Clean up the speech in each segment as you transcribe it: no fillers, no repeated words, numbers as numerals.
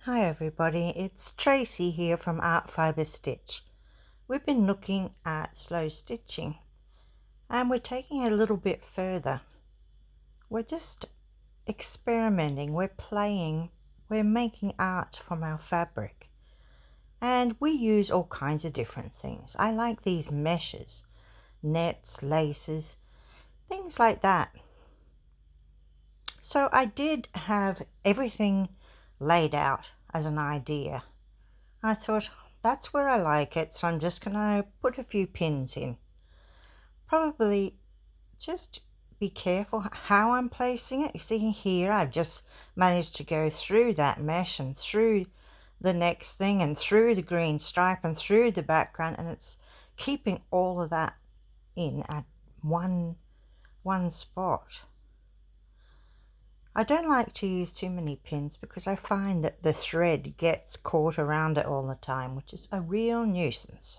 Hi everybody, it's Tracy here from Art Fibre Stitch. We've been looking at slow stitching and we're taking it a little bit further. We're just experimenting, we're playing, we're making art from our fabric. And we use all kinds of different things. I like these meshes, nets, laces, things like that. So I did have everything laid out as an idea. I thought that's where I like it, so I'm just going to put a few pins in. Probably just be careful how I'm placing it. You see here I've just managed to go through that mesh and through the next thing and through the green stripe and through the background, and it's keeping all of that in at one spot. I don't like to use too many pins because I find that the thread gets caught around it all the time, which is a real nuisance.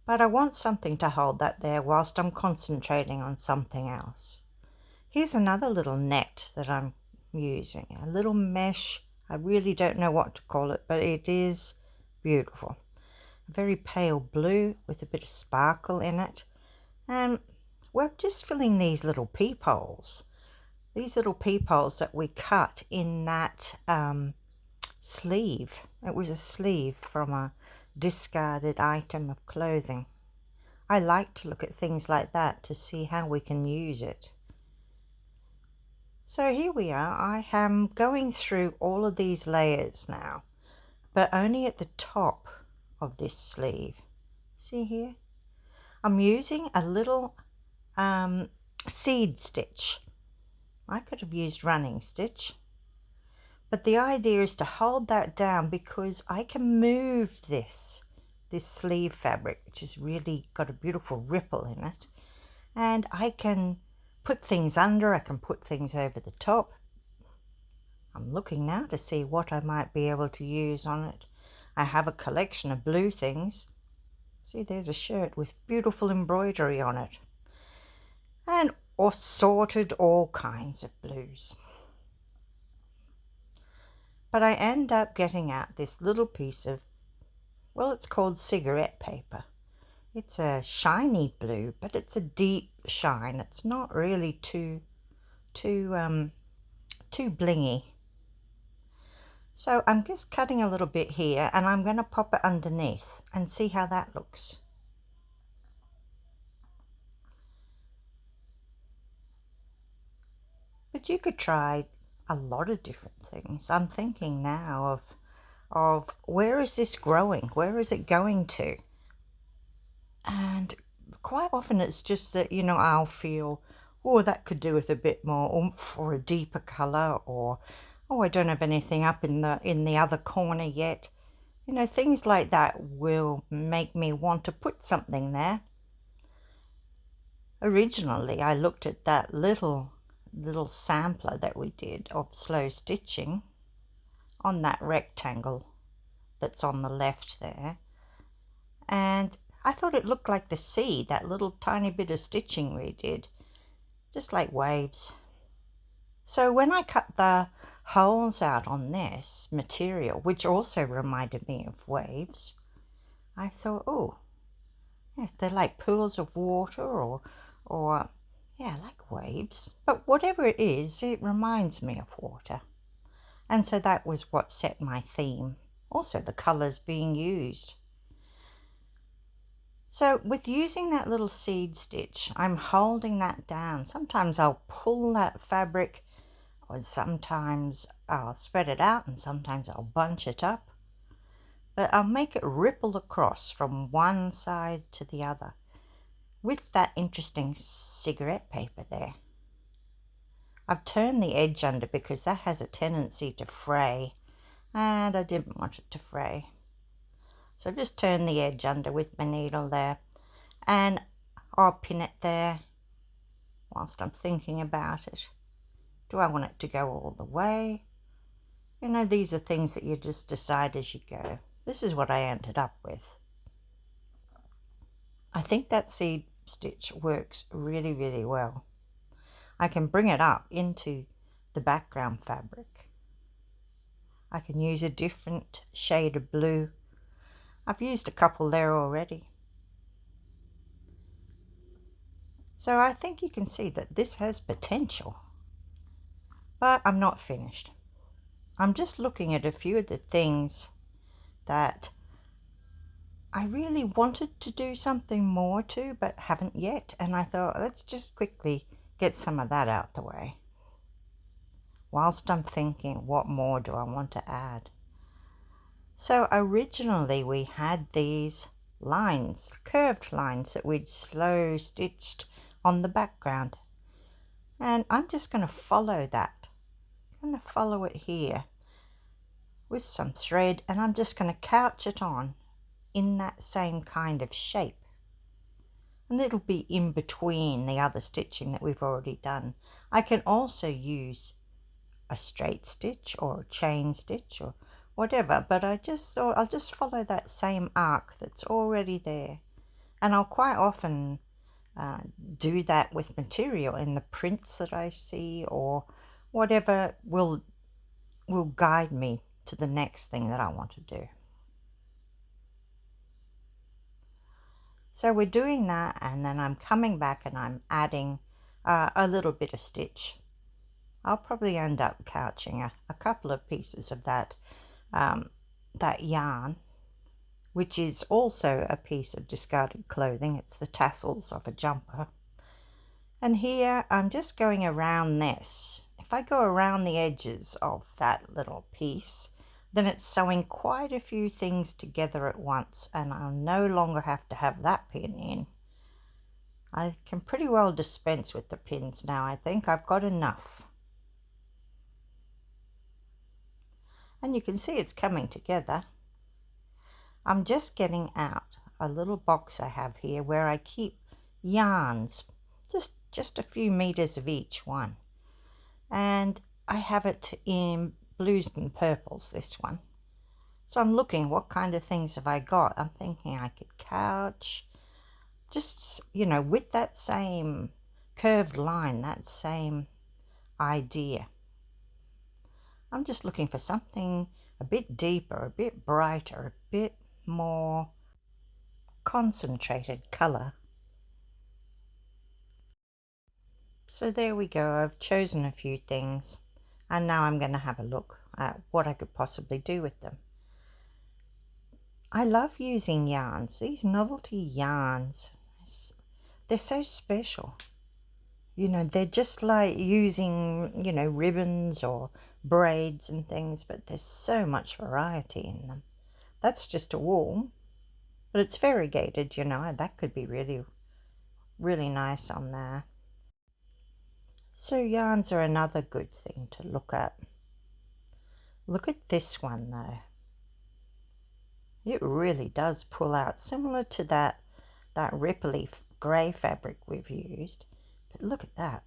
But I want something to hold that there whilst I'm concentrating on something else. Here's another little net that I'm using, a little mesh. I really don't know what to call it, but it is beautiful. A very pale blue with a bit of sparkle in it. And we're just filling these little peepholes. These little peepholes that we cut in that sleeve. It was a sleeve from a discarded item of clothing. I like to look at things like that to see how we can use it. So here we are. I am going through all of these layers now, but only at the top of this sleeve. See here? I'm using a little seed stitch. I could have used running stitch, but the idea is to hold that down because I can move this sleeve fabric, which has really got a beautiful ripple in it, and I can put things under, I can put things over the top. I'm looking now to see what I might be able to use on it. I have a collection of blue things. See, there's a shirt with beautiful embroidery on it, and assorted all kinds of blues. But I end up getting out this little piece of, well, it's called cigarette paper. It's a shiny blue, but it's a deep shine. It's not really too blingy. So I'm just cutting a little bit here and I'm going to pop it underneath and see how that looks. But you could try a lot of different things. I'm thinking now of where is this growing? Where is it going to? And quite often it's just that, you know, I'll feel, oh, that could do with a bit more oomph or a deeper colour, or oh, I don't have anything up in the other corner yet. You know, things like that will make me want to put something there. Originally, I looked at that little sampler that we did of slow stitching on that rectangle that's on the left there, and I thought it looked like the sea, that little tiny bit of stitching we did, just like waves. So when I cut the holes out on this material, which also reminded me of waves, I thought, oh, yeah, they're like pools of water or yeah, like waves. But whatever it is, it reminds me of water. And so that was what set my theme. Also the colours being used. So with using that little seed stitch, I'm holding that down. Sometimes I'll pull that fabric, or sometimes I'll spread it out, and sometimes I'll bunch it up. But I'll make it ripple across from one side to the other with that interesting cigarette paper there. I've turned the edge under because that has a tendency to fray, and I didn't want it to fray. So just turn the edge under with my needle there, and I'll pin it there whilst I'm thinking about it. Do I want it to go all the way? You know, these are things that you just decide as you go. This is what I ended up with. I think that seed stitch works really, really well. I can bring it up into the background fabric. I can use a different shade of blue. I've used a couple there already. So I think you can see that this has potential. But I'm not finished. I'm just looking at a few of the things that I really wanted to do something more to, but haven't yet. And I thought, let's just quickly get some of that out the way. Whilst I'm thinking, what more do I want to add? So originally we had these lines, curved lines that we'd slow stitched on the background. And I'm just going to follow that. I'm going to follow it here with some thread, and I'm just going to couch it on in that same kind of shape, and it'll be in between the other stitching that we've already done. I can also use a straight stitch or a chain stitch or whatever, but I just thought I'll just follow that same arc that's already there. And I'll quite often do that with material in the prints that I see, or whatever will guide me to the next thing that I want to do. So we're doing that, and then I'm coming back and I'm adding a little bit of stitch. I'll probably end up couching a couple of pieces of that yarn, which is also a piece of discarded clothing. It's the tassels of a jumper. And here I'm just going around this. If I go around the edges of that little piece, then it's sewing quite a few things together at once, and I'll no longer have to have that pin in. I can pretty well dispense with the pins now. I think I've got enough. And you can see it's coming together. I'm just getting out a little box I have here where I keep yarns, just a few meters of each one. And I have it in blues and purples, this one. So I'm looking, what kind of things have I got? I'm thinking I could couch, just, with that same curved line, that same idea. I'm just looking for something a bit deeper, a bit brighter, a bit more concentrated colour. So there we go, I've chosen a few things, and now I'm going to have a look at what I could possibly do with them. I love using yarns. These novelty yarns, they're so special. They're just like using, ribbons or braids and things, but there's so much variety in them. That's just a wool, but it's variegated, that could be really, really nice on there. So yarns are another good thing to look at. Look at this one though. It really does pull out, similar to that ripply grey fabric we've used. But look at that.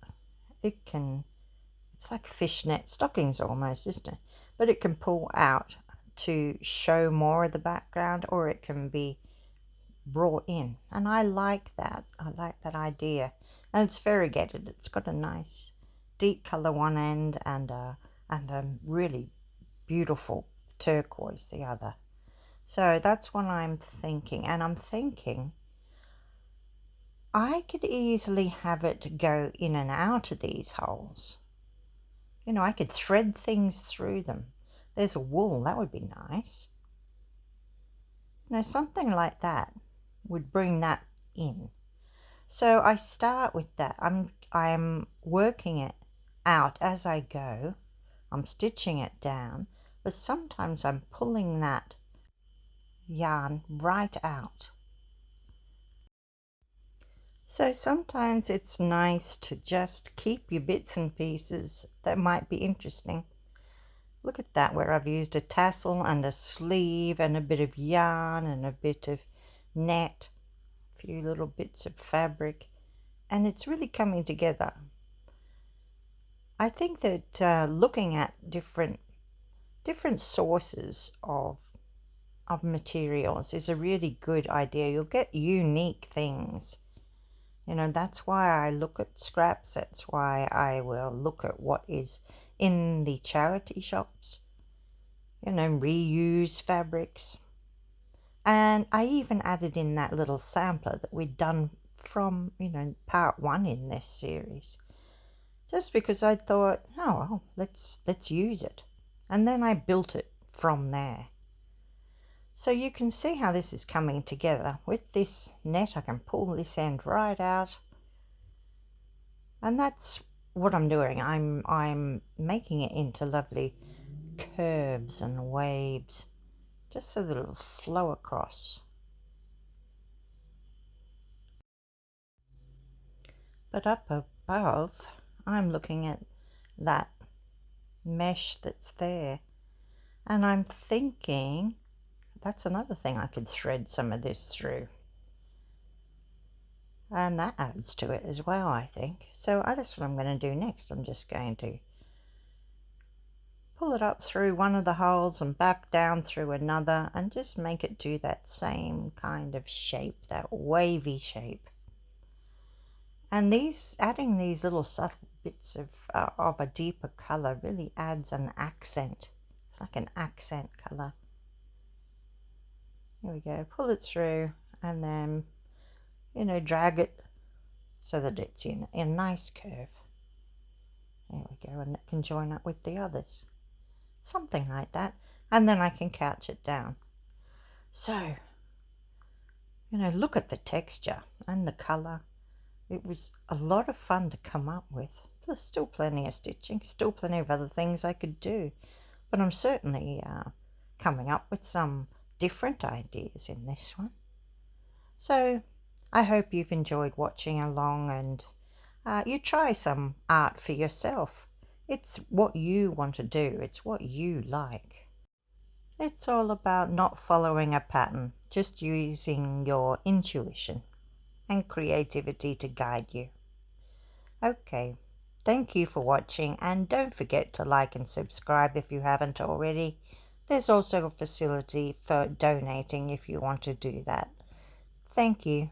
It's like fishnet stockings almost, isn't it? But it can pull out to show more of the background, or it can be brought in. And I like that. I like that idea. And it's variegated. It's got a nice deep colour one end and a really beautiful turquoise the other. So that's what I'm thinking. And I'm thinking I could easily have it go in and out of these holes. I could thread things through them. There's a wool, that would be nice. Something like that would bring that in. So I start with that. I'm working it out as I go. I'm stitching it down, but sometimes I'm pulling that yarn right out. So sometimes it's nice to just keep your bits and pieces that might be interesting. Look at that, where I've used a tassel and a sleeve and a bit of yarn and a bit of net, a few little bits of fabric, and it's really coming together. I think that looking at different sources of materials is a really good idea. You'll get unique things. That's why I look at scraps. That's why I will look at what is in the charity shops. reuse fabrics. And I even added in that little sampler that we'd done from, part one in this series. Just because I thought, oh, well, let's use it. And then I built it from there. So you can see how this is coming together. With this net, I can pull this end right out. And that's what I'm doing. I'm making it into lovely curves and waves, just so that it'll flow across. But up above, I'm looking at that mesh that's there, and I'm thinking that's another thing I could thread some of this through, and that adds to it as well, I think. So that's what I'm going to do next. I'm just going to pull it up through one of the holes and back down through another, and just make it do that same kind of shape, that wavy shape. And adding these little subtle bits of a deeper color really adds an accent. It's like an accent color. Here we go. Pull it through, and then drag it so that it's in a nice curve. There we go, and it can join up with the others. Something like that. And then I can couch it down. So, look at the texture and the color. It was a lot of fun to come up with. There's still plenty of stitching, still plenty of other things I could do. But I'm certainly coming up with some different ideas in this one. So I hope you've enjoyed watching along, and you try some art for yourself. It's what you want to do. It's what you like. It's all about not following a pattern, just using your intuition and creativity to guide you. Okay, thank you for watching, and don't forget to like and subscribe if you haven't already. There's also a facility for donating if you want to do that. Thank you.